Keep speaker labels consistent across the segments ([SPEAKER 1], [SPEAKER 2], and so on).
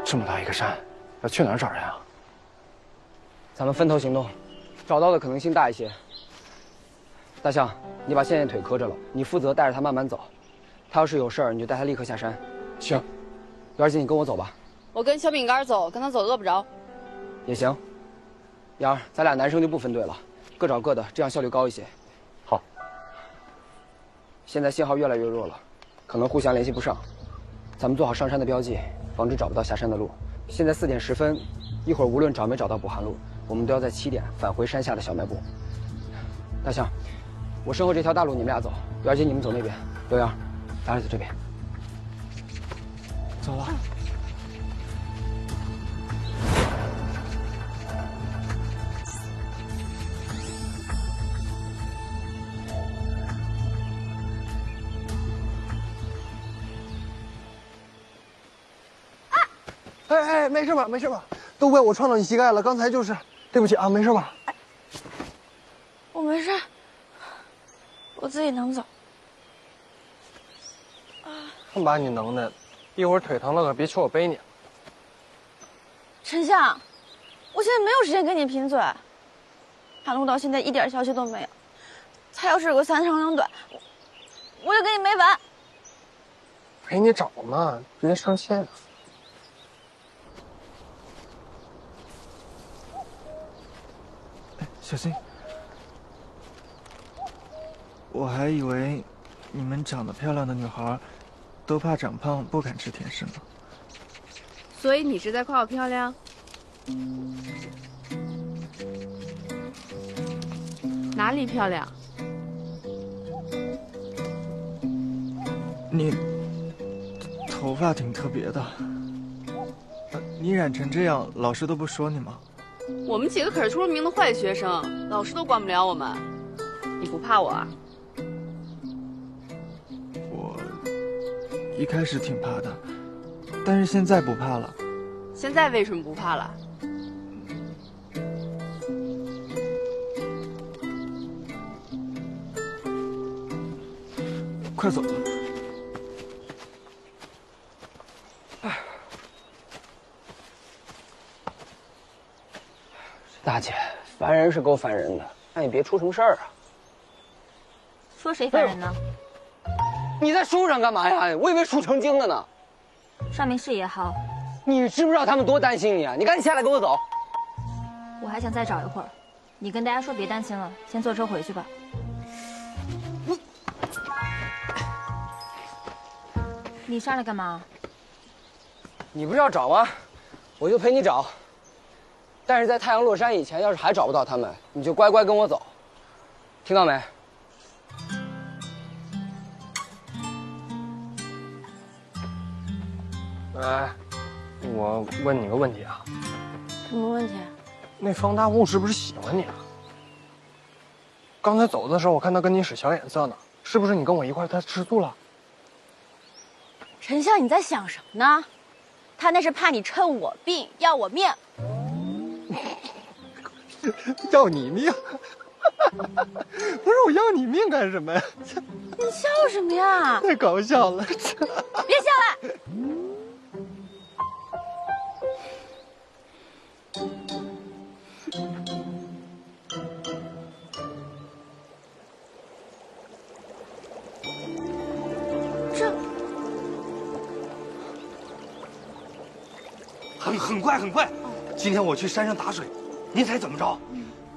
[SPEAKER 1] 这么大一个山，要去哪儿找人啊？
[SPEAKER 2] 咱们分头行动，找到的可能性大一些。大象，你把倩倩腿磕着了，你负责带着她慢慢走。她要是有事儿，你就带她立刻下山。
[SPEAKER 1] 行。
[SPEAKER 2] 姚二姐，你跟我走吧。
[SPEAKER 3] 我跟小饼干走，跟他走饿不着。
[SPEAKER 2] 也行。杨儿，咱俩男生就不分队了，各找各的，这样效率高一些。
[SPEAKER 1] 好。
[SPEAKER 2] 现在信号越来越弱了，可能互相联系不上。咱们做好上山的标记，防止找不到下山的路。现在4点10分，一会儿无论找没找到补航路，我们都要在7点返回山下的小卖部。大象，我身后这条大路你们俩走，姚姐你们走那边，刘洋，咱俩走这边。
[SPEAKER 1] 走了。哎，没事吧？没事吧？都怪我撞到你膝盖了，刚才就是，对不起啊，没事吧？
[SPEAKER 4] 我没事，我自己能走。
[SPEAKER 1] 真把你能耐，一会儿腿疼了可别求我背你。
[SPEAKER 4] 丞相，我现在没有时间跟你贫嘴，韩露到现在一点消息都没有，他要是有个3长2短，我就跟你没完。
[SPEAKER 1] 陪你找嘛，别生气了。
[SPEAKER 5] 小心！我还以为你们长得漂亮的女孩都怕长胖，不敢吃甜食呢。
[SPEAKER 3] 所以你是在夸我漂亮？哪里漂亮？
[SPEAKER 5] 你头发挺特别的，你染成这样，老师都不说你吗？
[SPEAKER 3] 我们几个可是出了名的坏学生，老师都管不了我们。你不怕我啊？
[SPEAKER 5] 我一开始挺怕的，但是现在不怕了。
[SPEAKER 3] 现在为什么不怕了？
[SPEAKER 5] 快走吧。
[SPEAKER 2] 大姐，烦人是够烦人的，那你别出什么事儿啊。
[SPEAKER 6] 说谁烦人呢？
[SPEAKER 2] 你在书上干嘛呀？我以为书成精了呢。
[SPEAKER 6] 上面是也好，
[SPEAKER 2] 你知不知道他们多担心你啊？你赶紧下来跟我走。
[SPEAKER 6] 我还想再找一会儿。你跟大家说别担心了，先坐车回去吧。你上来干嘛？
[SPEAKER 2] 你不是要找吗？我就陪你找。但是在太阳落山以前，要是还找不到他们，你就乖乖跟我走，听到没？
[SPEAKER 1] 哎，我问你个问题啊，
[SPEAKER 4] 什么问题？
[SPEAKER 1] 那方大木是不是喜欢你啊？刚才走的时候，我看他跟你使小眼色呢，是不是你跟我一块儿他吃醋了？
[SPEAKER 4] 丞相，你在想什么呢？他那是怕你趁我病要我命。
[SPEAKER 1] 要你命？不是我要你命干什么呀？
[SPEAKER 4] 你笑什么呀？
[SPEAKER 1] 太搞笑了！
[SPEAKER 4] 别笑了。
[SPEAKER 7] 很快很快，今天我去山上打水，您猜怎么着？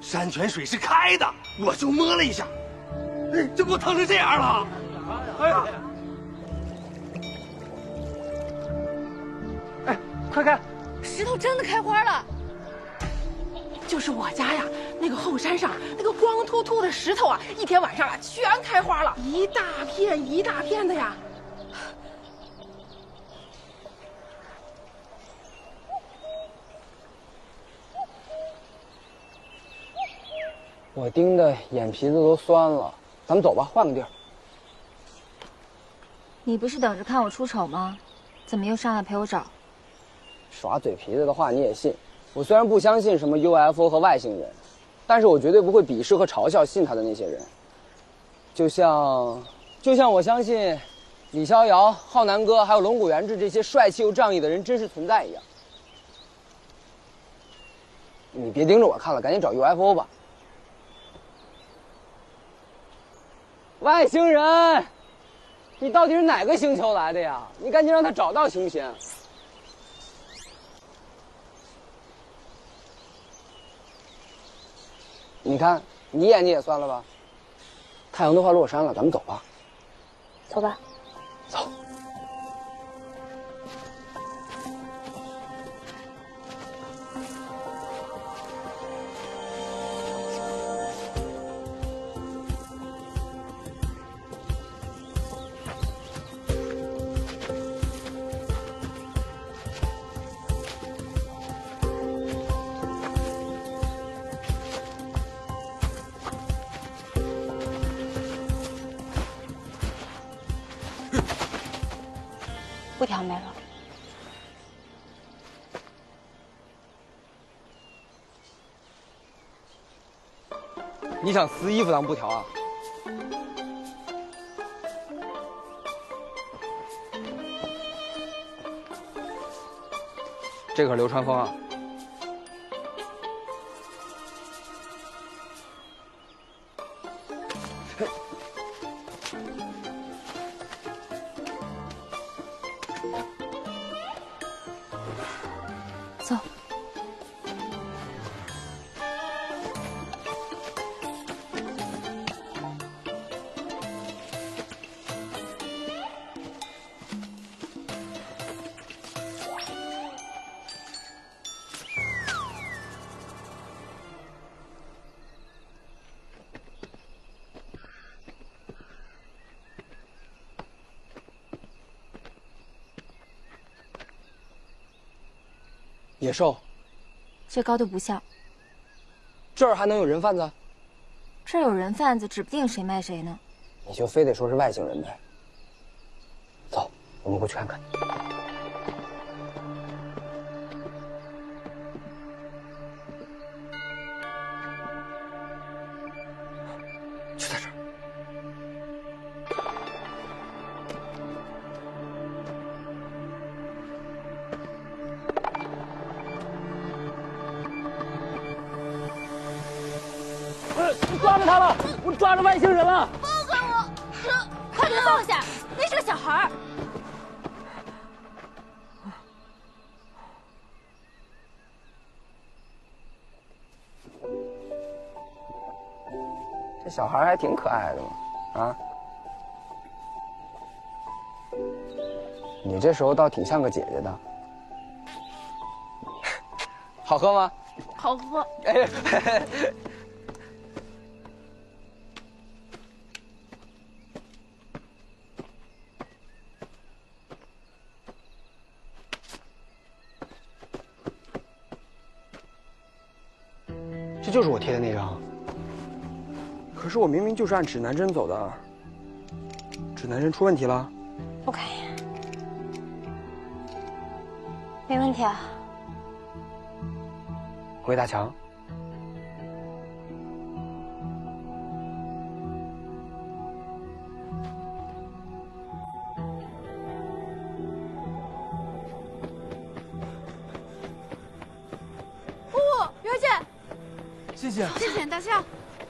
[SPEAKER 7] 山泉水是开的，我就摸了一下，哎，这不疼成这样了？哎呀！
[SPEAKER 1] 哎，快看，
[SPEAKER 4] 石头真的开花了。
[SPEAKER 8] 就是我家呀，那个后山上那个光秃秃的石头啊，一天晚上啊全开花了，一大片一大片的呀。
[SPEAKER 2] 我盯的眼皮子都酸了，咱们走吧，换个地儿。
[SPEAKER 6] 你不是等着看我出丑吗？怎么又上来陪我找？
[SPEAKER 2] 耍嘴皮子的话你也信？我虽然不相信什么 UFO 和外星人，但是我绝对不会鄙视和嘲笑信他的那些人。就像我相信李逍遥、浩南哥还有龙骨元志这些帅气又仗义的人真实存在一样。你别盯着我看了，赶紧找 UFO 吧。外星人，你到底是哪个星球来的呀？你赶紧让他找到行不行？你看，你眼睛也算了吧。太阳都快落山了，咱们走吧。
[SPEAKER 6] 走吧。
[SPEAKER 2] 走。
[SPEAKER 6] 布条没了。
[SPEAKER 2] 你想撕衣服当布条啊？这可是流川枫啊！
[SPEAKER 6] 走。
[SPEAKER 2] 野兽，
[SPEAKER 6] 这高度不像。
[SPEAKER 2] 这儿还能有人贩子？
[SPEAKER 6] 这儿有人贩子，指不定谁卖谁呢。
[SPEAKER 2] 你就非得说是外星人呗？走，我们过去看看。就在这儿。我抓着他了！我抓着外星人了！
[SPEAKER 4] 放开我！
[SPEAKER 6] 快给他放下，那是个小孩儿。
[SPEAKER 2] 这小孩还挺可爱的嘛，啊？你这时候倒挺像个姐姐的。好喝吗？
[SPEAKER 4] 好喝。
[SPEAKER 2] 哎。这就是我贴的那张，可是我明明就是按指南针走的，指南针出问题了？
[SPEAKER 6] 不可以，没问题啊。
[SPEAKER 2] 鬼打墙？
[SPEAKER 4] 元姐。
[SPEAKER 5] 谢谢，
[SPEAKER 3] 谢谢大象。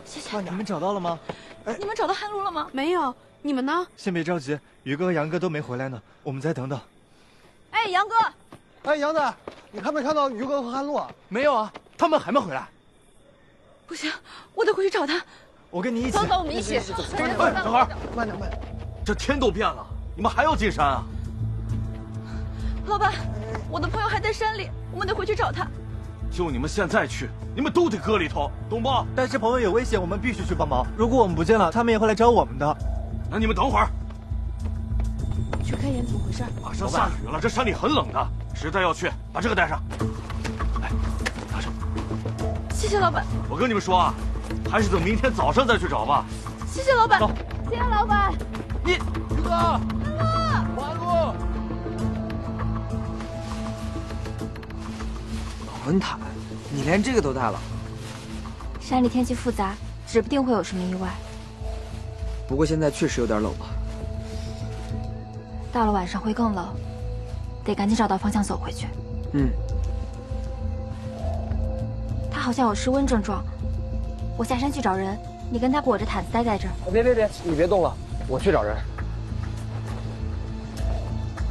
[SPEAKER 4] 谢谢。
[SPEAKER 5] 你们找到了吗？哎，
[SPEAKER 4] 你们找到汉路了吗？
[SPEAKER 3] 没有，你们呢？
[SPEAKER 5] 先别着急，宇哥和杨哥都没回来呢，我们再等等。
[SPEAKER 4] 哎，杨哥。
[SPEAKER 1] 哎，杨子，你看没看到于哥和汉路啊？
[SPEAKER 7] 没有啊，他们还没回来。
[SPEAKER 4] 不行，我得回去找他。
[SPEAKER 5] 我跟你一起。
[SPEAKER 4] 走，我们一起。
[SPEAKER 7] 哎，小孩，
[SPEAKER 1] 慢点，慢点。
[SPEAKER 7] 这天都变了，你们还要进山啊？
[SPEAKER 4] 老板，我的朋友还在山里，我们得回去找他。
[SPEAKER 7] 就你们现在去，你们都得搁里头，懂不？
[SPEAKER 5] 但是朋友有危险，我们必须去帮忙。如果我们不见了，他们也会来找我们的。
[SPEAKER 7] 那你们等会儿。
[SPEAKER 8] 去看眼怎么回事？
[SPEAKER 7] 马上下雨了，这山里很冷的，实在要去，把这个带上。来，拿上。
[SPEAKER 4] 谢谢老板。
[SPEAKER 7] 我跟你们说啊，还是等明天早上再去找吧。
[SPEAKER 4] 谢谢老板。
[SPEAKER 7] 走。
[SPEAKER 4] 谢谢老板。
[SPEAKER 7] 你，于哥，马路。
[SPEAKER 2] 魂毯，你连这个都带了？
[SPEAKER 6] 山里天气复杂，指不定会有什么意外。
[SPEAKER 2] 不过现在确实有点冷了。
[SPEAKER 6] 到了晚上会更冷，得赶紧找到方向走回去。
[SPEAKER 2] 嗯。
[SPEAKER 6] 他好像有失温症状，我下山去找人，你跟他裹着毯子待在这儿。
[SPEAKER 2] 别，你别动了，我去找人。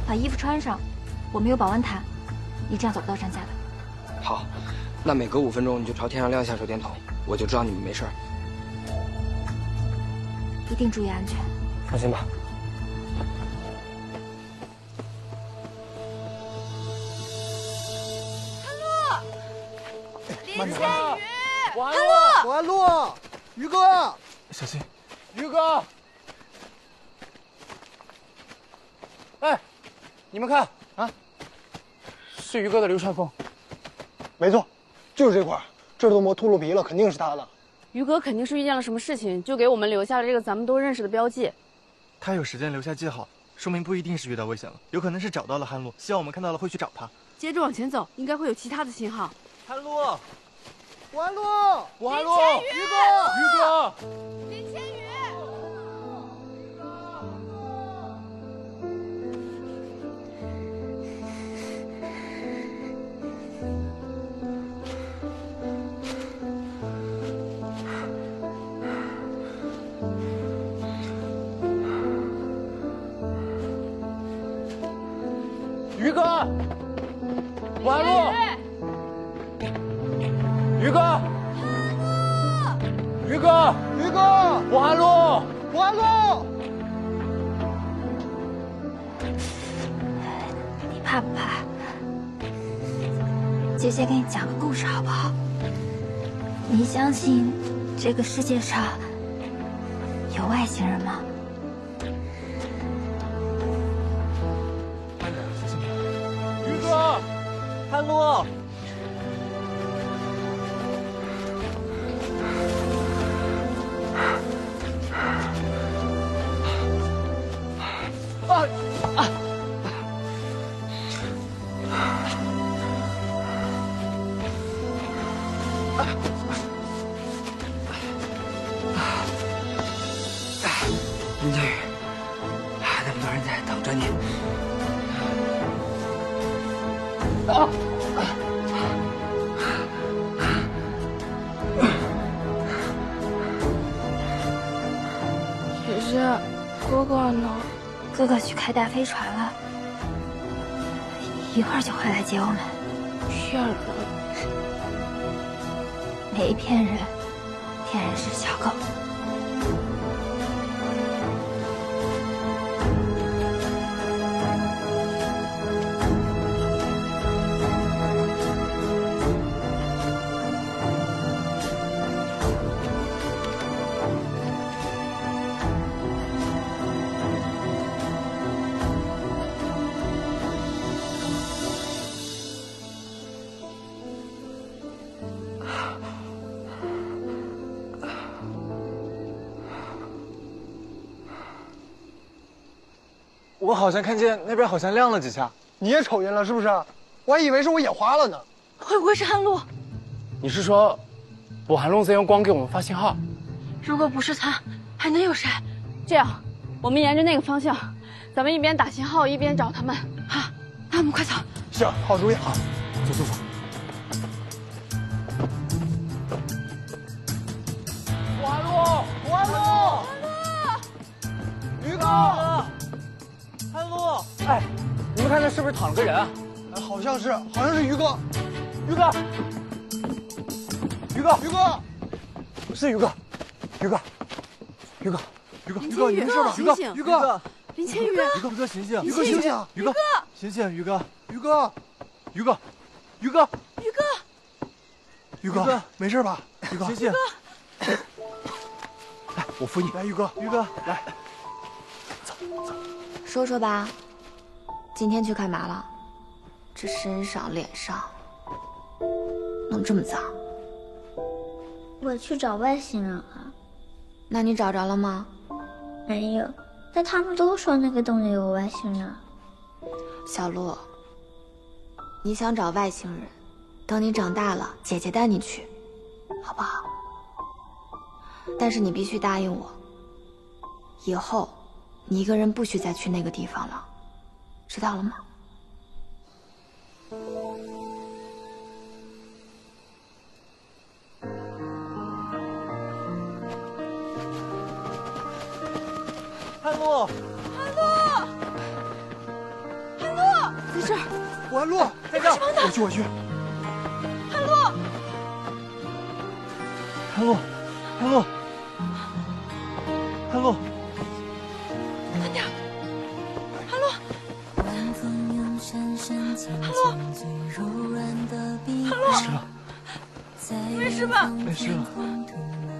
[SPEAKER 6] 把衣服穿上，我们有保温毯，你这样走不到山下的。
[SPEAKER 2] 好，那每隔5分钟你就朝天上亮一下手电筒，我就知道你们没事儿。
[SPEAKER 6] 一定注意安全。
[SPEAKER 2] 放心吧。
[SPEAKER 1] 慢点。
[SPEAKER 2] 晚安
[SPEAKER 1] 路，晚安路，于哥，
[SPEAKER 5] 小心。
[SPEAKER 2] 于哥，哎，你们看啊，是于哥的流川枫。
[SPEAKER 1] 没错，就是这块儿，这都磨秃噜皮了，肯定是他的。
[SPEAKER 3] 于哥肯定是遇见了什么事情，就给我们留下了这个咱们都认识的标记。
[SPEAKER 5] 他有时间留下记号，说明不一定是遇到危险了，有可能是找到了汉路，希望我们看到了会去找他。
[SPEAKER 3] 接着往前走，应该会有其他的信号。
[SPEAKER 5] 汉路，
[SPEAKER 1] 晚安路，
[SPEAKER 2] 晚安路，
[SPEAKER 1] 于哥，
[SPEAKER 3] 林千羽。
[SPEAKER 2] 于哥，晚安路，于哥，于哥，
[SPEAKER 1] 于哥，
[SPEAKER 2] 晚安路，
[SPEAKER 1] 晚安路。
[SPEAKER 6] 你怕不怕？姐姐给你讲个故事好不好？你相信这个世界上有外星人吗？
[SPEAKER 5] 于哥，汉路。
[SPEAKER 2] 林千羽，那么多人在等着你。
[SPEAKER 4] 姐姐，哥哥呢？
[SPEAKER 6] 哥哥去开大飞船了，一会儿就会来接我们。
[SPEAKER 4] 骗人！
[SPEAKER 6] 没骗人，骗人是小狗。
[SPEAKER 5] 我好像看见那边好像亮了几下。
[SPEAKER 1] 你也瞅见了是不是？我还以为是我眼花了呢。
[SPEAKER 4] 会不会是汉路？
[SPEAKER 2] 你是说，卜寒龙在用光给我们发信号？
[SPEAKER 4] 如果不是他，还能有谁？
[SPEAKER 3] 这样，我们沿着那个方向，咱们一边打信号一边找他们。
[SPEAKER 4] 好，那我们快走。
[SPEAKER 1] 行，好主意。
[SPEAKER 5] 好，走走走。
[SPEAKER 2] 晚安路，
[SPEAKER 1] 晚安路，于哥，
[SPEAKER 5] 汉路，
[SPEAKER 2] 哎，你们看那是不是躺了个人啊？
[SPEAKER 1] 好像是于哥。
[SPEAKER 2] 于哥，
[SPEAKER 1] 于哥，
[SPEAKER 5] 是于哥，于哥，于哥，于哥，于哥，你没事吧？
[SPEAKER 3] 醒醒！
[SPEAKER 5] 于哥，
[SPEAKER 3] 林千羽，
[SPEAKER 5] 于哥醒醒！
[SPEAKER 1] 于哥醒醒！
[SPEAKER 5] 于哥醒醒！于哥，
[SPEAKER 1] 于哥，
[SPEAKER 5] 于哥，于哥，
[SPEAKER 1] 于哥，没事吧？于哥，
[SPEAKER 5] 醒醒！来，我扶你。
[SPEAKER 1] 来，于哥，
[SPEAKER 5] 来。
[SPEAKER 9] 说说吧，今天去干嘛了？这身上、脸上弄这么脏。
[SPEAKER 10] 我去找外星人了。
[SPEAKER 9] 那你找着了吗？
[SPEAKER 10] 没有，但他们都说那个洞里有外星人。
[SPEAKER 9] 小鹿，你想找外星人，等你长大了，姐姐带你去，好不好？但是你必须答应我，以后你一个人不许再去那个地方了，知道了吗？
[SPEAKER 1] 露，
[SPEAKER 4] 韩露，在这儿。
[SPEAKER 1] 韩露，在这儿。我去。
[SPEAKER 4] 韩露，
[SPEAKER 5] 韩露，韩露，韩露，
[SPEAKER 4] 慢点，韩露，没事吧？
[SPEAKER 5] 没事了。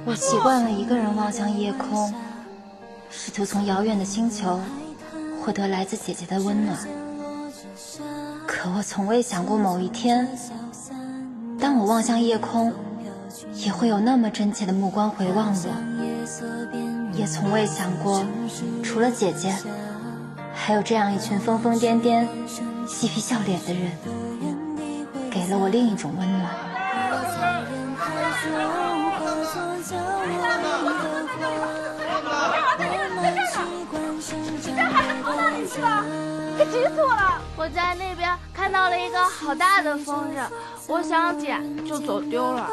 [SPEAKER 6] 我习惯了一个人望向夜空，试图从遥远的星球获得来自姐姐的温暖。可我从未想过某一天，当我望向夜空，也会有那么真切的目光回望我。也从未想过，除了姐姐，还有这样一群疯疯癫癫、嬉皮笑脸的人，给了我另一种温暖。
[SPEAKER 4] 可急死我了！
[SPEAKER 11] 我在那边看到了一个好大的风筝，我想捡就走丢了。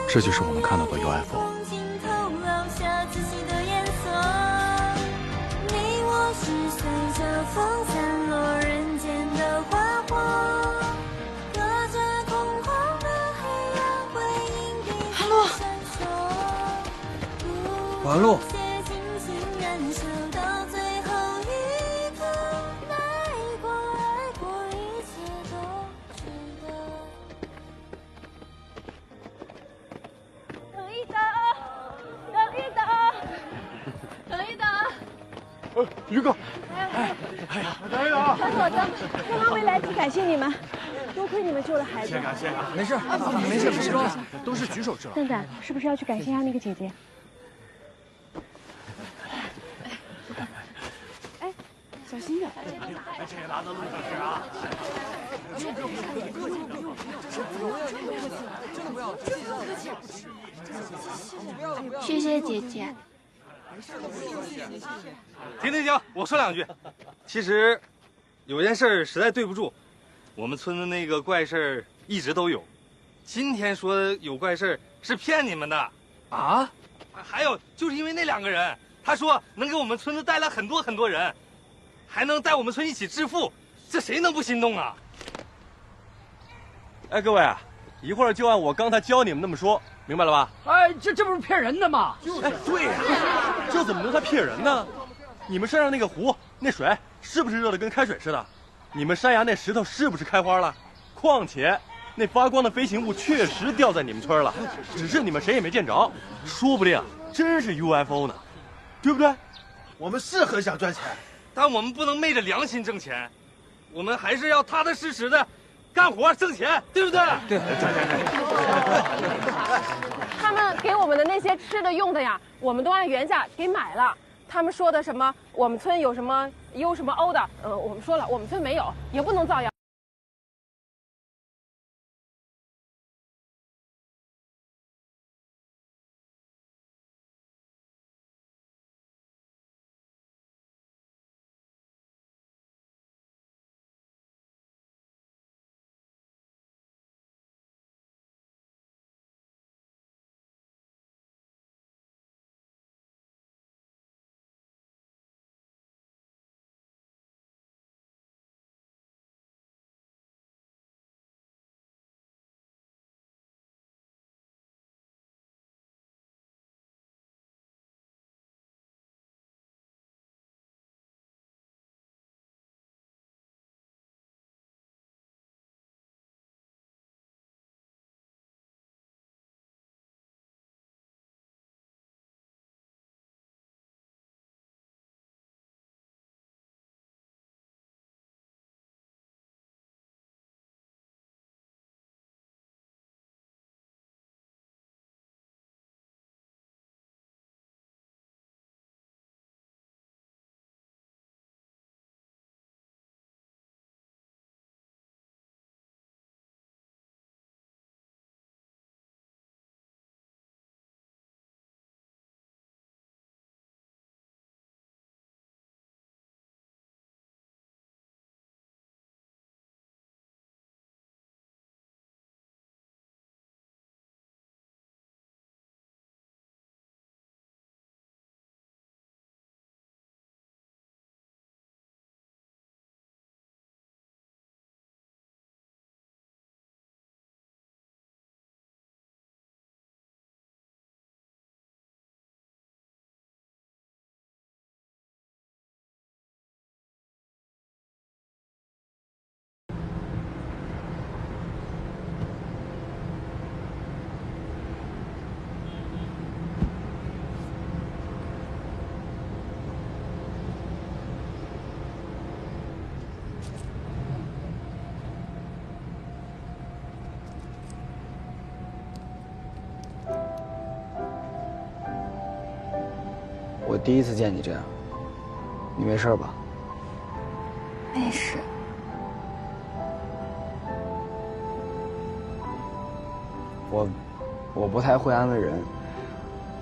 [SPEAKER 12] 这就是我们看到的 UFO。
[SPEAKER 2] 完路。
[SPEAKER 1] 于哥，
[SPEAKER 13] 等一等，小伙子，刚刚没来及感谢你们，多亏你们救了孩子。
[SPEAKER 1] 谢。
[SPEAKER 2] 没事，没事，都是举手之劳。
[SPEAKER 13] 蛋蛋，是不是要去感谢一下那个姐姐？哎，小心点。
[SPEAKER 1] 这个拿到路上吃啊！
[SPEAKER 11] 谢谢姐姐。
[SPEAKER 7] 停！我说两句。其实，有件事实在对不住，我们村的那个怪事一直都有。今天说有怪事是骗你们的啊！还有就是因为那2个人，他说能给我们村子带来很多人，还能带我们村一起致富，这谁能不心动啊？
[SPEAKER 1] 哎，各位啊，一会儿就按我刚才教你们那么说，明白了吧？
[SPEAKER 14] 哎，这不是骗人的吗？
[SPEAKER 1] 哎，对呀，这怎么能算骗人呢？你们山上那个湖，那水是不是热得跟开水似的？你们山崖那石头是不是开花了？况且，那发光的飞行物确实掉在你们村了，只是你们谁也没见着，说不定真是 UFO 呢，对不对？
[SPEAKER 7] 我们是很想赚钱，但我们不能昧着良心挣钱，我们还是要踏踏实实的干活挣钱，对不对？
[SPEAKER 2] 对。
[SPEAKER 8] 他们给我们的那些吃的用的呀，我们都按原价给买了。他们说的什么我们村有什么优什么欧的，我们说了我们村没有，也不能造谣。
[SPEAKER 2] 我第一次见你这样，你没事吧？
[SPEAKER 6] 没事。我不太会安慰人，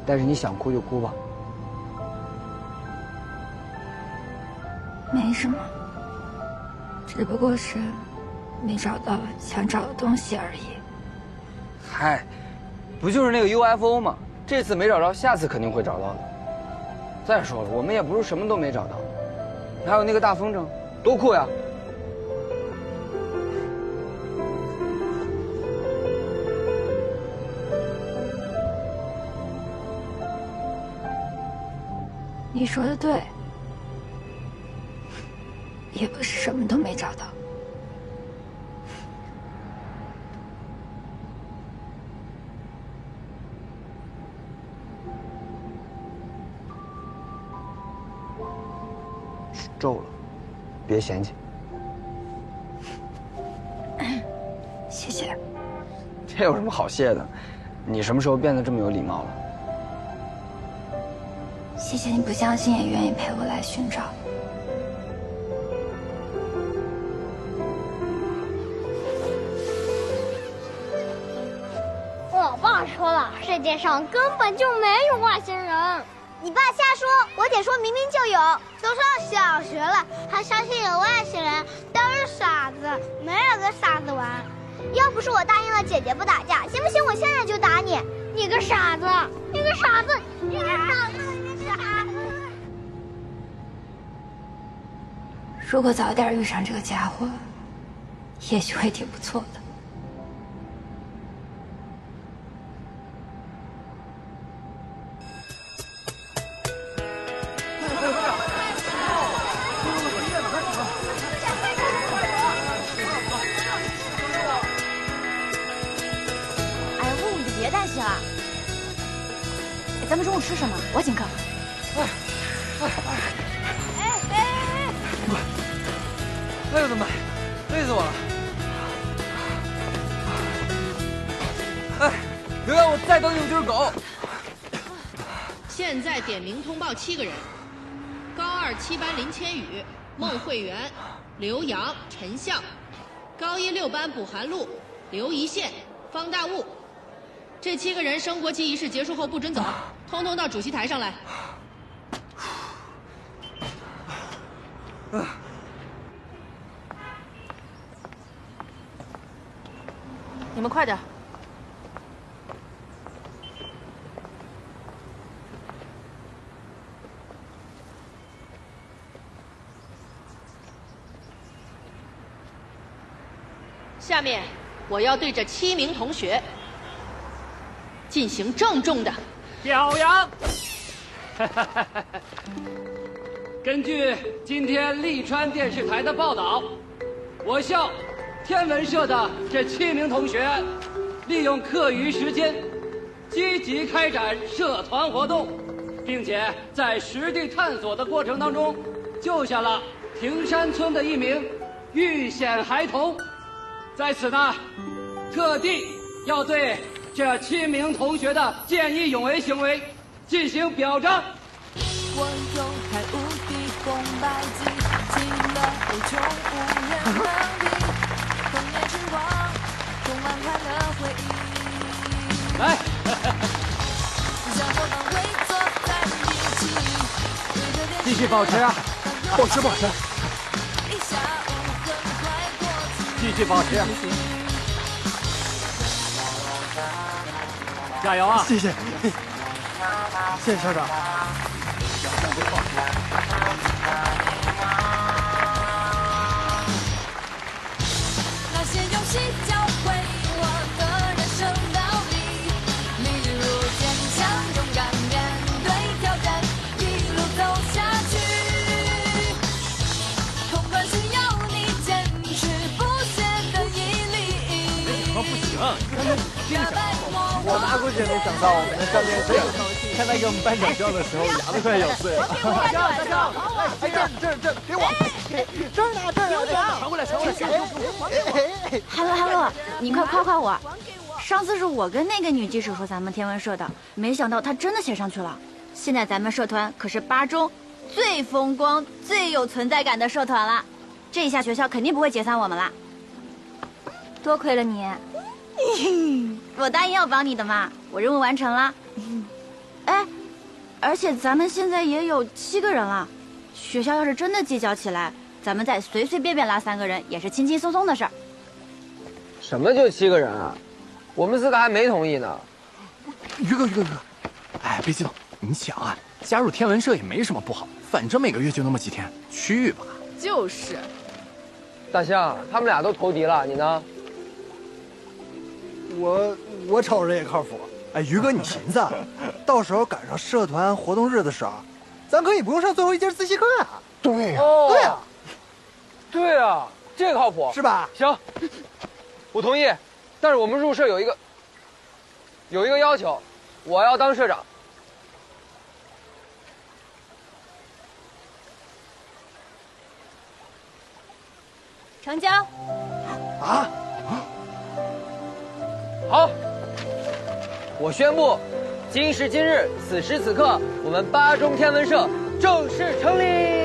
[SPEAKER 6] 但是你想哭就哭吧。没什么，只不过是没找到想找的东西而已。
[SPEAKER 2] 嗨，不就是那个 UFO 吗？这次没找着，下次肯定会找到的。再说了，我们也不是什么都没找到，还有那个大风筝，多酷呀！
[SPEAKER 6] 你说的对，也不是什么都没找到。
[SPEAKER 2] 皱了，别嫌弃。
[SPEAKER 6] 谢谢。
[SPEAKER 2] 这有什么好谢的？你什么时候变得这么有礼貌了？
[SPEAKER 6] 谢谢你不相信也愿意陪我来寻找。
[SPEAKER 15] 我爸说了，世界上根本就没有外星人。你爸瞎说，我姐说明明就有。都上小学了，还相信有外星人，都是傻子，没有跟傻子玩。要不是我答应了姐姐不打架，信不信我现在就打你？你个傻子，你个傻子，你个傻子，你个傻子！
[SPEAKER 6] 如果早点遇上这个家伙，也许会挺不错的。
[SPEAKER 4] 咱们中午吃什么？我请客。
[SPEAKER 5] 哎呦我的妈，累死我了！哎，别让我再当有只狗！
[SPEAKER 16] 现在点名通报7个人：高2 7班林千羽、孟慧媛、刘洋、陈笑；高1 6班卜寒露、刘一宪、方大悟。这7个人升国旗仪式结束后不准走，通通到主席台上来。
[SPEAKER 3] 你们快点。下面我要对这7名同学进行郑重的
[SPEAKER 14] 表扬。根据今天利川电视台的报道，我校天文社的这7名同学，利用课余时间，积极开展社团活动，并且在实地探索的过程当中，救下了亭山村的一名遇险孩童。在此呢，特地要对这7名同学的见义勇为行为进行表彰。
[SPEAKER 17] 我有海无敌红白机，其乐无穷无人能敌，童年时光充满快乐回忆。
[SPEAKER 14] 来，
[SPEAKER 17] 小伙伴围坐在一起，
[SPEAKER 14] 继续保持啊，保持。
[SPEAKER 17] 一下午很快过去，
[SPEAKER 14] 继续保持。加油啊！
[SPEAKER 5] 谢谢校长。
[SPEAKER 17] 那些游戏教会我的人生道理，例如坚强、勇敢面对挑战，一路走下去。通关需要你坚持不懈的毅力。
[SPEAKER 1] 不行，
[SPEAKER 5] 我拿过去也没想到我们的教练这样，看他给我们颁奖状的时候，牙都快咬碎了。这，给我，这儿拿，传过来。
[SPEAKER 4] Hello， 你快夸夸我。上次是我跟那个女记者说咱们天文社的，没想到她真的写上去了。现在咱们社团可是8中最风光、最有存在感的社团了，这一下学校肯定不会解散我们啦。
[SPEAKER 6] 多亏了你，
[SPEAKER 4] 我答应要帮你的嘛，我任务完成了。哎，而且咱们现在也有7个人了，学校要是真的计较起来，咱们再随随便便拉3个人也是轻轻松松的事儿。
[SPEAKER 2] 什么就7个人啊？我们4个还没同意呢。
[SPEAKER 12] 于哥，哎，别激动，你想啊，加入天文社也没什么不好，反正每个月就那么几天，去吧。
[SPEAKER 8] 就是。
[SPEAKER 2] 大象，他们俩都投敌了，你呢？
[SPEAKER 5] 我瞅着也靠谱。哎，于哥，你寻思，到时候赶上社团活动日的时候，咱可以不用上最后一节自习课呀。
[SPEAKER 2] 对呀，对啊，这个靠谱，
[SPEAKER 5] 是吧？
[SPEAKER 2] 行，我同意。但是我们入社有一个要求，我要当社长。
[SPEAKER 6] 成交。
[SPEAKER 2] 啊？好，我宣布，今时今日，此时此刻，我们8中天文社正式成立。